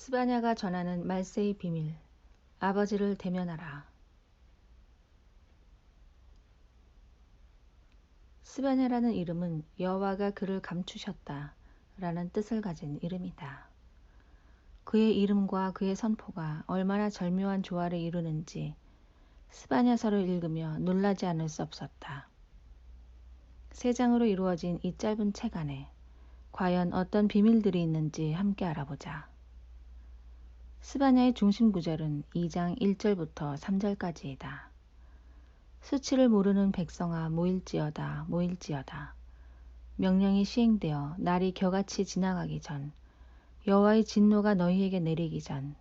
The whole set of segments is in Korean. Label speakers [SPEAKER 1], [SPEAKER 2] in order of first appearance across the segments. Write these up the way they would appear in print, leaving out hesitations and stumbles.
[SPEAKER 1] 스바냐가 전하는 말세의 비밀. 아버지를 대면하라. 스바냐라는 이름은 여호와가 그를 감추셨다 라는 뜻을 가진 이름이다. 그의 이름과 그의 선포가 얼마나 절묘한 조화를 이루는지 스바냐서를 읽으며 놀라지 않을 수 없었다. 3장으로 이루어진 이 짧은 책 안에 과연 어떤 비밀들이 있는지 함께 알아보자. 스바냐의 중심 구절은 2장 1절부터 3절까지이다. 수치를 모르는 백성아 모일지어다 모일지어다. 명령이 시행되어 날이 겨같이 지나가기 전, 여호와의 진노가 너희에게 내리기 전,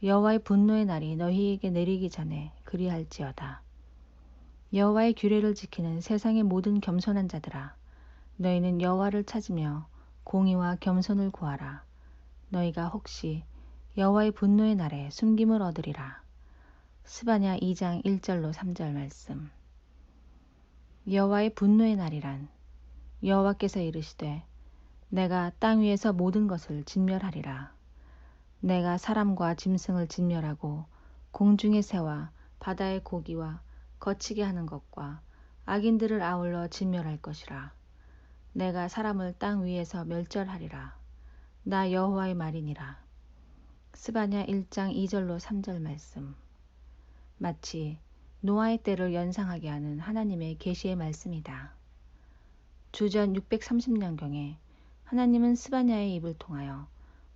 [SPEAKER 1] 여호와의 분노의 날이 너희에게 내리기 전에 그리할지어다. 여호와의 규례를 지키는 세상의 모든 겸손한 자들아, 너희는 여호와를 찾으며 공의와 겸손을 구하라. 너희가 혹시 여호와의 분노의 날에 숨김을 얻으리라. 스바냐 2장 1절로 3절 말씀. 여호와의 분노의 날이란 여호와께서 이르시되 내가 땅 위에서 모든 것을 진멸하리라. 내가 사람과 짐승을 진멸하고 공중의 새와 바다의 고기와 거치게 하는 것과 악인들을 아울러 진멸할 것이라. 내가 사람을 땅 위에서 멸절하리라. 나 여호와의 말이니라. 스바냐 1장 2절로 3절 말씀. 마치 노아의 때를 연상하게 하는 하나님의 계시의 말씀이다. 주전 630년경에 하나님은 스바냐의 입을 통하여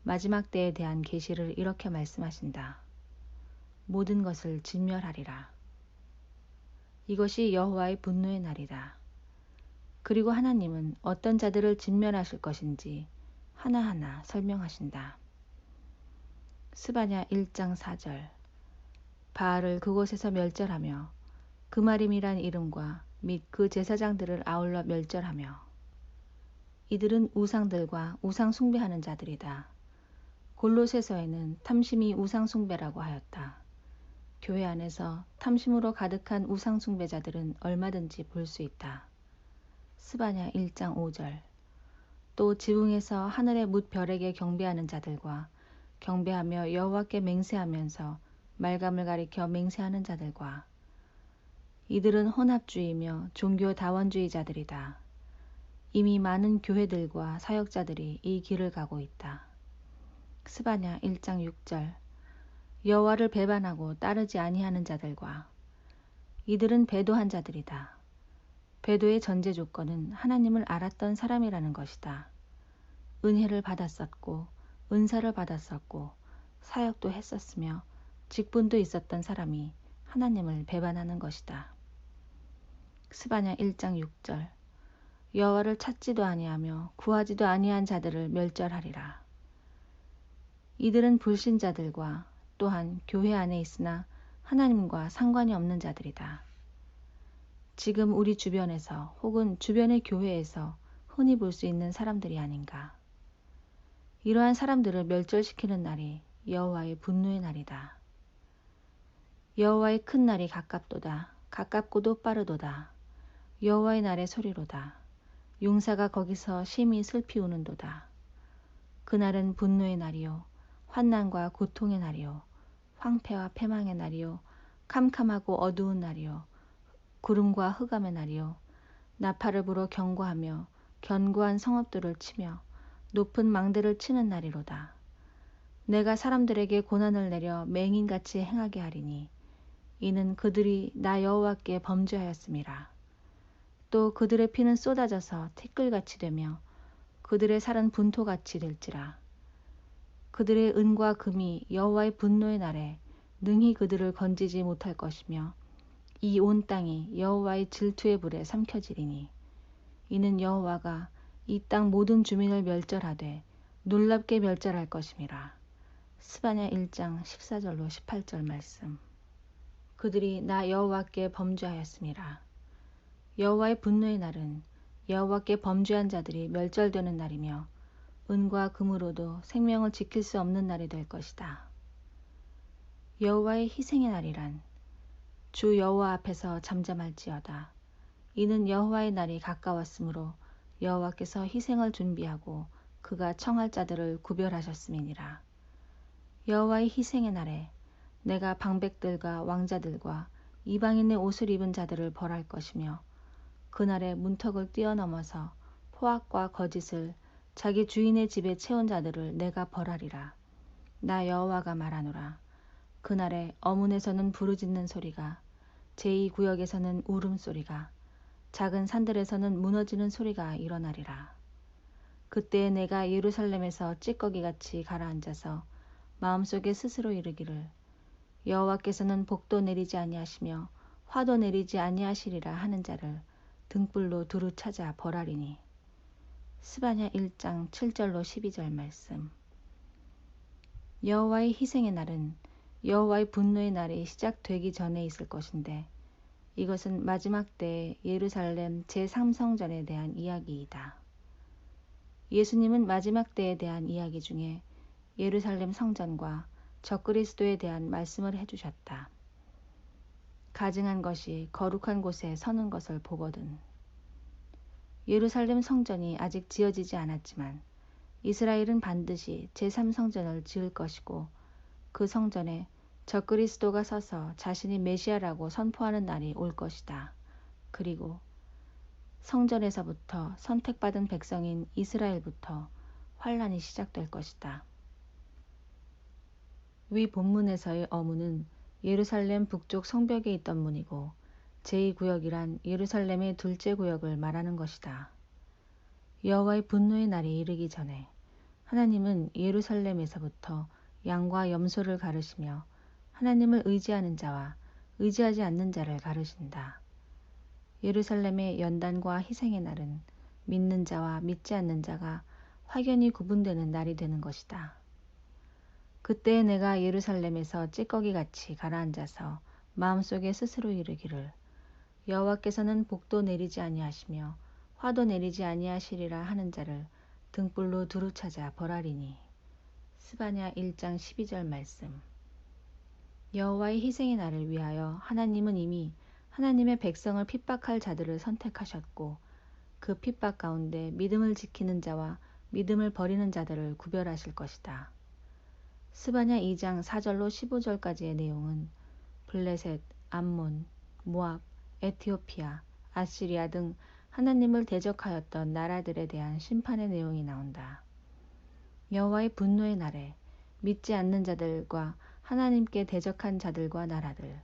[SPEAKER 1] 마지막 때에 대한 계시를 이렇게 말씀하신다. 모든 것을 진멸하리라. 이것이 여호와의 분노의 날이다. 그리고 하나님은 어떤 자들을 진멸하실 것인지 하나하나 설명하신다. 스바냐 1장 4절. 바알을 그곳에서 멸절하며 그마림이란 이름과 및 그 제사장들을 아울러 멸절하며. 이들은 우상들과 우상 숭배하는 자들이다. 골로새서에는 탐심이 우상 숭배라고 하였다. 교회 안에서 탐심으로 가득한 우상 숭배자들은 얼마든지 볼 수 있다. 스바냐 1장 5절. 또 지붕에서 하늘의 뭇 별에게 경배하는 자들과 경배하며 여호와께 맹세하면서 말감을 가리켜 맹세하는 자들과. 이들은 혼합주의며 종교 다원주의자들이다. 이미 많은 교회들과 사역자들이 이 길을 가고 있다. 스바냐 1장 6절. 여호와를 배반하고 따르지 아니하는 자들과. 이들은 배도한 자들이다. 배도의 전제 조건은 하나님을 알았던 사람이라는 것이다. 은혜를 받았었고 은사를 받았었고 사역도 했었으며 직분도 있었던 사람이 하나님을 배반하는 것이다. 스바냐 1장 6절. 여호와를 찾지도 아니하며 구하지도 아니한 자들을 멸절하리라. 이들은 불신자들과 또한 교회 안에 있으나 하나님과 상관이 없는 자들이다. 지금 우리 주변에서 혹은 주변의 교회에서 흔히 볼 수 있는 사람들이 아닌가. 이러한 사람들을 멸절시키는 날이 여호와의 분노의 날이다. 여호와의 큰 날이 가깝도다. 가깝고도 빠르도다. 여호와의 날의 소리로다. 용사가 거기서 심히 슬피 우는도다. 그날은 분노의 날이요 환난과 고통의 날이요 황폐와 패망의 날이요 캄캄하고 어두운 날이요 구름과 흑암의 날이요 나팔을 불어 경고하며 견고한 성읍들을 치며 높은 망대를 치는 날이로다. 내가 사람들에게 고난을 내려 맹인같이 행하게 하리니 이는 그들이 나 여호와께 범죄하였음이라. 또 그들의 피는 쏟아져서 티끌같이 되며 그들의 살은 분토같이 될지라. 그들의 은과 금이 여호와의 분노의 날에 능히 그들을 건지지 못할 것이며 이 온 땅이 여호와의 질투의 불에 삼켜지리니 이는 여호와가 이 땅 모든 주민을 멸절하되 놀랍게 멸절할 것임이라. 스바냐 1장 14절로 18절 말씀. 그들이 나 여호와께 범죄하였음이라. 여호와의 분노의 날은 여호와께 범죄한 자들이 멸절되는 날이며 은과 금으로도 생명을 지킬 수 없는 날이 될 것이다. 여호와의 희생의 날이란 주 여호와 앞에서 잠잠할지어다. 이는 여호와의 날이 가까웠으므로 여호와께서 희생을 준비하고 그가 청할 자들을 구별하셨음이니라. 여호와의 희생의 날에 내가 방백들과 왕자들과 이방인의 옷을 입은 자들을 벌할 것이며 그날에 문턱을 뛰어넘어서 포악과 거짓을 자기 주인의 집에 채운 자들을 내가 벌하리라. 나 여호와가 말하노라. 그날에 어문에서는 부르짖는 소리가, 제2구역에서는 울음소리가, 작은 산들에서는 무너지는 소리가 일어나리라. 그때에 내가 예루살렘에서 찌꺼기같이 가라앉아서 마음속에 스스로 이르기를, 여호와께서는 복도 내리지 아니하시며 화도 내리지 아니하시리라 하는 자를 등불로 두루 찾아 벌하리니. 스바냐 1장 7절로 12절 말씀. 여호와의 희생의 날은 여호와의 분노의 날이 시작되기 전에 있을 것인데, 이것은 마지막 때의 예루살렘 제3성전에 대한 이야기이다. 예수님은 마지막 때에 대한 이야기 중에 예루살렘 성전과 적그리스도에 대한 말씀을 해주셨다. 가증한 것이 거룩한 곳에 서는 것을 보거든. 예루살렘 성전이 아직 지어지지 않았지만 이스라엘은 반드시 제3성전을 지을 것이고, 그 성전에 적그리스도가 서서 자신이 메시아라고 선포하는 날이 올 것이다. 그리고 성전에서부터 선택받은 백성인 이스라엘부터 환란이 시작될 것이다. 위 본문에서의 어문은 예루살렘 북쪽 성벽에 있던 문이고, 제2구역이란 예루살렘의 둘째 구역을 말하는 것이다. 여호와의 분노의 날이 이르기 전에 하나님은 예루살렘에서부터 양과 염소를 가르시며 하나님을 의지하는 자와 의지하지 않는 자를 가르신다. 예루살렘의 연단과 희생의 날은 믿는 자와 믿지 않는 자가 확연히 구분되는 날이 되는 것이다. 그때에 내가 예루살렘에서 찌꺼기같이 가라앉아서 마음속에 스스로 이르기를, 여호와께서는 복도 내리지 아니하시며 화도 내리지 아니하시리라 하는 자를 등불로 두루 찾아 벌하리니. 스바냐 1장 12절 말씀. 여호와의 희생의 날을 위하여 하나님은 이미 하나님의 백성을 핍박할 자들을 선택하셨고, 그 핍박 가운데 믿음을 지키는 자와 믿음을 버리는 자들을 구별하실 것이다. 스바냐 2장 4절로 15절까지의 내용은 블레셋, 암몬, 모압, 에티오피아, 아시리아 등 하나님을 대적하였던 나라들에 대한 심판의 내용이 나온다. 여호와의 분노의 날에 믿지 않는 자들과 하나님께 대적한 자들과 나라들,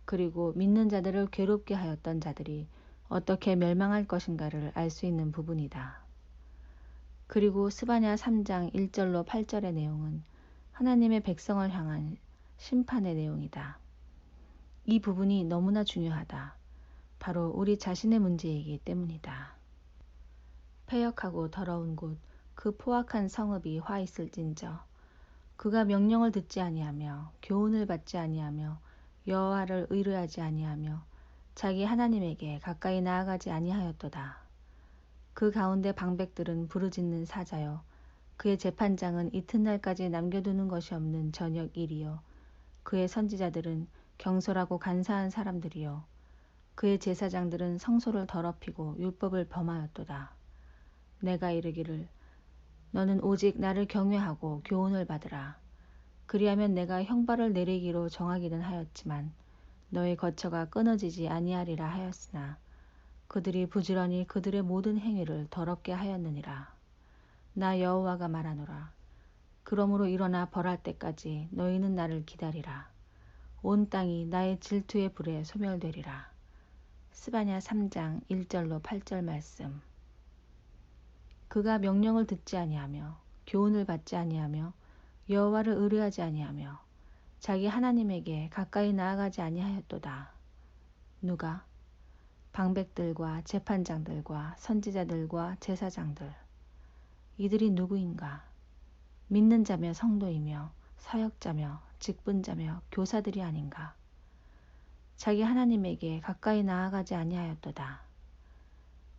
[SPEAKER 1] 그리고 믿는 자들을 괴롭게 하였던 자들이 어떻게 멸망할 것인가를 알 수 있는 부분이다. 그리고 스바냐 3장 1절로 8절의 내용은 하나님의 백성을 향한 심판의 내용이다. 이 부분이 너무나 중요하다. 바로 우리 자신의 문제이기 때문이다. 패역하고 더러운 곳, 그 포악한 성읍이 화 있을진저, 그가 명령을 듣지 아니하며 교훈을 받지 아니하며 여호와를 의뢰하지 아니하며 자기 하나님에게 가까이 나아가지 아니하였도다. 그 가운데 방백들은 부르짖는 사자요, 그의 재판장은 이튿날까지 남겨두는 것이 없는 저녁 일이요, 그의 선지자들은 경솔하고 간사한 사람들이요, 그의 제사장들은 성소를 더럽히고 율법을 범하였도다. 내가 이르기를, 너는 오직 나를 경외하고 교훈을 받으라. 그리하면 내가 형벌을 내리기로 정하기는 하였지만 너의 거처가 끊어지지 아니하리라 하였으나, 그들이 부지런히 그들의 모든 행위를 더럽게 하였느니라. 나 여호와가 말하노라. 그러므로 일어나 벌할 때까지 너희는 나를 기다리라. 온 땅이 나의 질투의 불에 소멸되리라. 스바냐 3장 1절로 8절 말씀. 그가 명령을 듣지 아니하며 교훈을 받지 아니하며 여호와를 의뢰하지 아니하며 자기 하나님에게 가까이 나아가지 아니하였도다. 누가? 방백들과 재판장들과 선지자들과 제사장들. 이들이 누구인가? 믿는 자며 성도이며 사역자며 직분자며 교사들이 아닌가? 자기 하나님에게 가까이 나아가지 아니하였도다.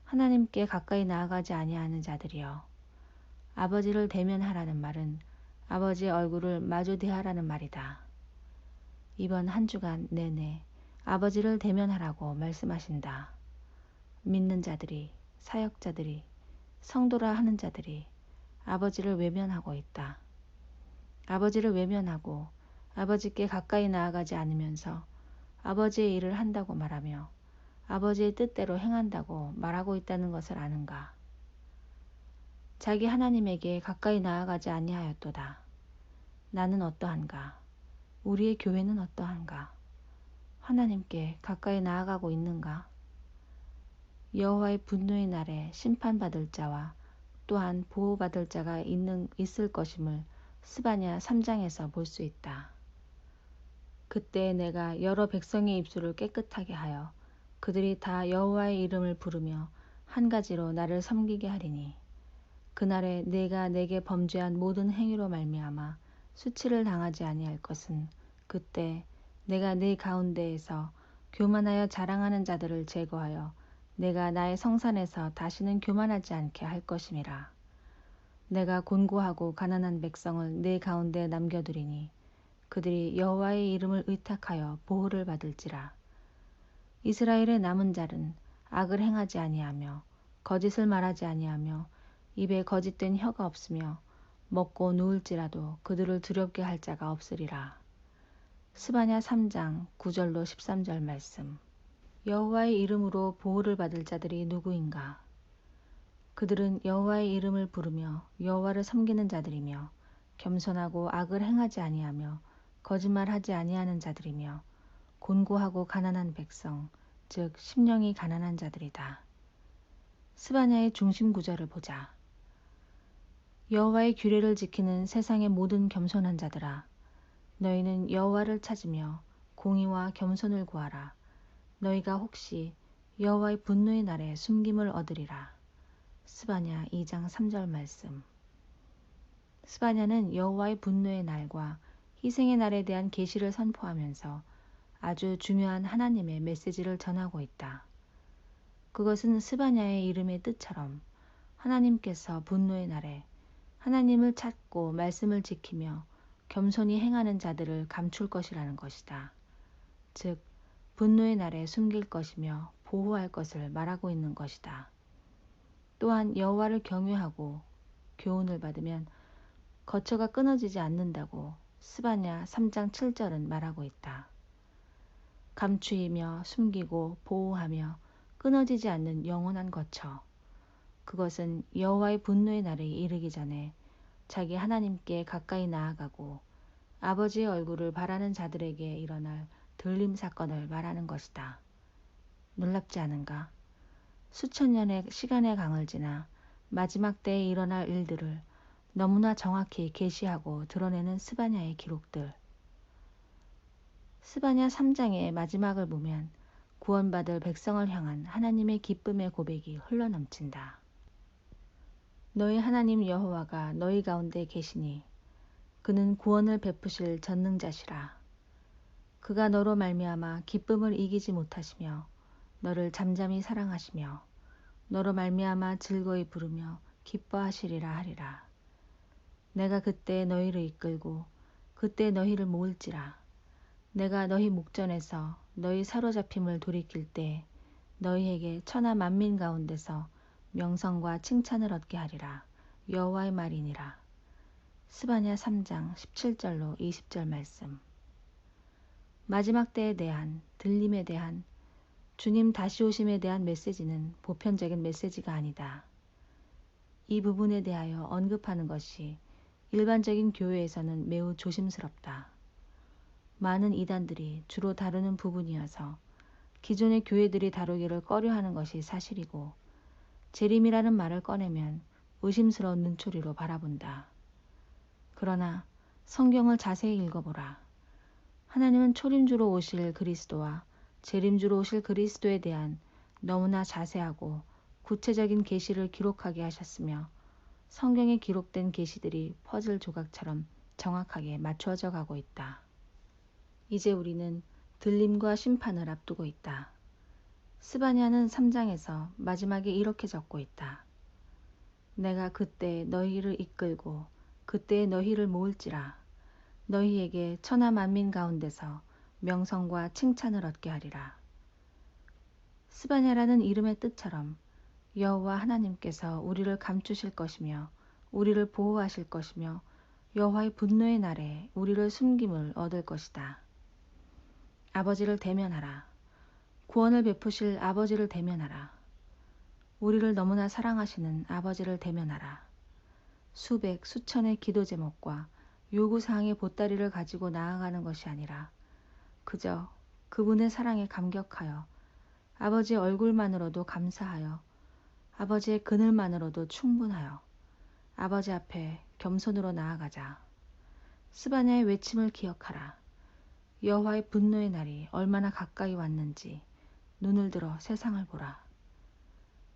[SPEAKER 1] 하나님께 가까이 나아가지 아니하는 자들이여, 아버지를 대면하라는 말은 아버지의 얼굴을 마주 대하라는 말이다. 이번 한 주간 내내 아버지를 대면하라고 말씀하신다. 믿는 자들이, 사역자들이, 성도라 하는 자들이 아버지를 외면하고 있다. 아버지를 외면하고 아버지께 가까이 나아가지 않으면서 아버지의 일을 한다고 말하며 아버지의 뜻대로 행한다고 말하고 있다는 것을 아는가? 자기 하나님에게 가까이 나아가지 아니하였도다. 나는 어떠한가? 우리의 교회는 어떠한가? 하나님께 가까이 나아가고 있는가? 여호와의 분노의 날에 심판받을 자와 또한 보호받을 자가 있을 것임을 스바냐 3장에서 볼 수 있다. 그때 내가 여러 백성의 입술을 깨끗하게 하여 그들이 다 여호와의 이름을 부르며 한 가지로 나를 섬기게 하리니 그날에 내가 내게 범죄한 모든 행위로 말미암아 수치를 당하지 아니할 것은 그때 내가 네 가운데에서 교만하여 자랑하는 자들을 제거하여 내가 나의 성산에서 다시는 교만하지 않게 할 것임이라. 내가 곤고하고 가난한 백성을 네 가운데 남겨두리니 그들이 여호와의 이름을 의탁하여 보호를 받을지라. 이스라엘의 남은 자는 악을 행하지 아니하며 거짓을 말하지 아니하며 입에 거짓된 혀가 없으며 먹고 누울지라도 그들을 두렵게 할 자가 없으리라. 스바냐 3장 9절로 13절 말씀. 여호와의 이름으로 보호를 받을 자들이 누구인가? 그들은 여호와의 이름을 부르며 여호와를 섬기는 자들이며 겸손하고 악을 행하지 아니하며 거짓말하지 아니하는 자들이며 곤고하고 가난한 백성, 즉 심령이 가난한 자들이다. 스바냐의 중심 구절을 보자. 여호와의 규례를 지키는 세상의 모든 겸손한 자들아, 너희는 여호와를 찾으며 공의와 겸손을 구하라. 너희가 혹시 여호와의 분노의 날에 숨김을 얻으리라. 스바냐 2장 3절 말씀. 스바냐는 여호와의 분노의 날과 희생의 날에 대한 계시를 선포하면서 아주 중요한 하나님의 메시지를 전하고 있다. 그것은 스바냐의 이름의 뜻처럼 하나님께서 분노의 날에 하나님을 찾고 말씀을 지키며 겸손히 행하는 자들을 감출 것이라는 것이다. 즉, 분노의 날에 숨길 것이며 보호할 것을 말하고 있는 것이다. 또한 여호와를 경외하고 교훈을 받으면 거처가 끊어지지 않는다고 스바냐 3장 7절은 말하고 있다. 감추이며 숨기고 보호하며 끊어지지 않는 영원한 거처. 그것은 여호와의 분노의 날에 이르기 전에 자기 하나님께 가까이 나아가고 아버지의 얼굴을 바라는 자들에게 일어날 들림 사건을 말하는 것이다. 놀랍지 않은가? 수천 년의 시간의 강을 지나 마지막 때에 일어날 일들을 너무나 정확히 계시하고 드러내는 스바냐의 기록들. 스바냐 3장의 마지막을 보면 구원받을 백성을 향한 하나님의 기쁨의 고백이 흘러넘친다. 너희 하나님 여호와가 너희 가운데 계시니 그는 구원을 베푸실 전능자시라. 그가 너로 말미암아 기쁨을 이기지 못하시며 너를 잠잠히 사랑하시며 너로 말미암아 즐거이 부르며 기뻐하시리라 하리라. 내가 그때 너희를 이끌고 그때 너희를 모을지라. 내가 너희 목전에서 너희 사로잡힘을 돌이킬 때 너희에게 천하 만민 가운데서 명성과 칭찬을 얻게 하리라. 여호와의 말이니라. 스바냐 3장 17절로 20절 말씀. 마지막 때에 대한, 들림에 대한, 주님 다시 오심에 대한 메시지는 보편적인 메시지가 아니다. 이 부분에 대하여 언급하는 것이 일반적인 교회에서는 매우 조심스럽다. 많은 이단들이 주로 다루는 부분이어서 기존의 교회들이 다루기를 꺼려하는 것이 사실이고 재림이라는 말을 꺼내면 의심스러운 눈초리로 바라본다. 그러나 성경을 자세히 읽어보라. 하나님은 초림주로 오실 그리스도와 재림주로 오실 그리스도에 대한 너무나 자세하고 구체적인 계시를 기록하게 하셨으며 성경에 기록된 계시들이 퍼즐 조각처럼 정확하게 맞추어져 가고 있다. 이제 우리는 들림과 심판을 앞두고 있다. 스바냐는 3장에서 마지막에 이렇게 적고 있다. 내가 그때 너희를 이끌고 그때 너희를 모을지라. 너희에게 천하 만민 가운데서 명성과 칭찬을 얻게 하리라. 스바냐라는 이름의 뜻처럼 여호와 하나님께서 우리를 감추실 것이며 우리를 보호하실 것이며 여호와의 분노의 날에 우리를 숨김을 얻을 것이다. 아버지를 대면하라. 구원을 베푸실 아버지를 대면하라. 우리를 너무나 사랑하시는 아버지를 대면하라. 수백, 수천의 기도 제목과 요구사항의 보따리를 가지고 나아가는 것이 아니라 그저 그분의 사랑에 감격하여 아버지의 얼굴만으로도 감사하여 아버지의 그늘만으로도 충분하여 아버지 앞에 겸손으로 나아가자. 스바냐의 외침을 기억하라. 여호와의 분노의 날이 얼마나 가까이 왔는지 눈을 들어 세상을 보라.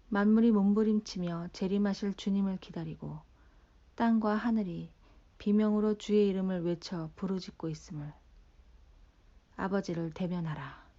[SPEAKER 1] 만물이 몸부림치며 재림하실 주님을 기다리고 땅과 하늘이 비명으로 주의 이름을 외쳐 부르짖고 있음을 아버지를 대면하라.